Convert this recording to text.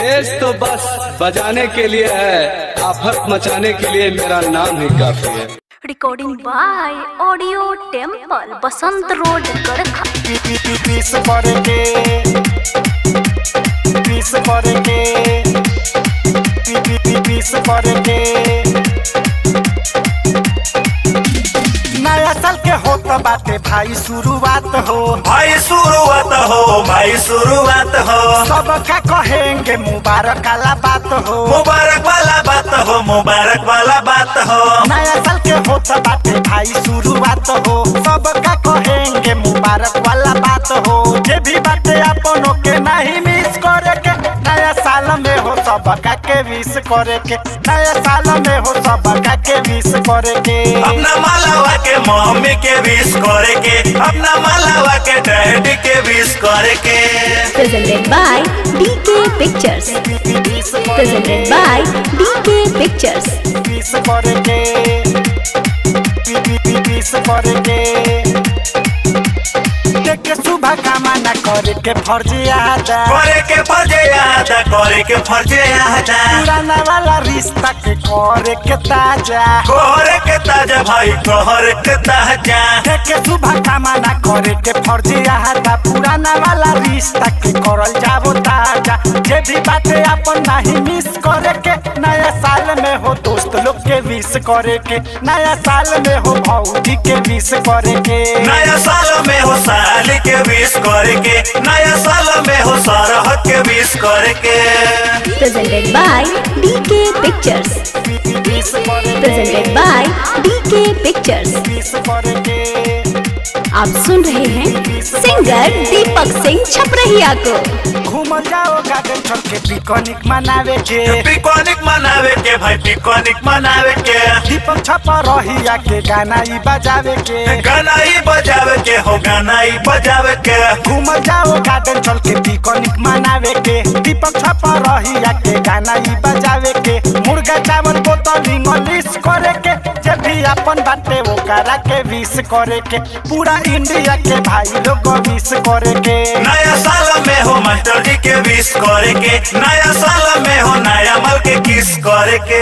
देश तो बस बजाने के लिए है, आफत मचाने के लिए मेरा नाम ही काफी है। Recording by audio temple, Basant road, Garkha. नया साल के होत बाटे भाई शुरुआत हो, भाई शुरुआत हो, भाई शुरुआत हो। सबका कहेंगे मुबारक वाला बात हो, मुबारक वाला बात हो, मुबारक वाला बात हो। नया साल के होत बाटे भाई शुरुआत हो, सबका कहेंगे मुबारक वाला बात हो। जे भी बाटे अपनों के नहीं मिस करे के, नया साल में हो सबका के विश करे के, नया साल में हो सबका के विश करे के। अपना मालावा के मम्मी के विश करे के, अपना मालावा के डैडी के विश करे के। Presented by DK Pictures. Presented by DK Pictures. Wish करे के, विश करे के। देखे शुभ कामना करे के फर्ज आदा, करे के फर्ज आदा, करे के फर्ज आदा। पुराना वाला रिश्ता के करे के ताजा, करे के ताजा भाई, करे के ताजा। देखे शुभ कामना करे के फर्ज आदा, पुराना वाला रिश्ता के करल जावो ताजा। जे भी बातें अपन नहीं मिस करे के, नया साल में हो दोस्त लोग के विश करे के, नया साल में हो भौजी के विश करे के, नया साल में हो साली के विश करे के, नया साल में हो सरहद के विश करे के। Presented by DK Pictures. Wish करे Presented by DK Pictures. Wish करे के। आप सुन रहे हैं सिंगर दीपक सिंह छपरहिया को। घूम जाओ गार्डन छोड़ के पिकनिक मनावे के, पिकनिक मनावे के भाई, पिकनिक मनावे के। दीपक छपरहिया के गाना ही बजावे के, गाना ही बजावे के हो, गाना ही बजावे के। घूम जाओ गार्डन चल के पिकनिक मनावे के, दीपक छपरहिया के गाना ही बजावे के। मुर्गा चावल बोतल इंग्लिश करे के, जब भी अपन बाटे वो करा के विश करे के, पूरा इंडिया के भाई लोग विश करे के। नया साल में हो मास्टर जी के विश करे के, नया साल में हो नया मल के किस करे के।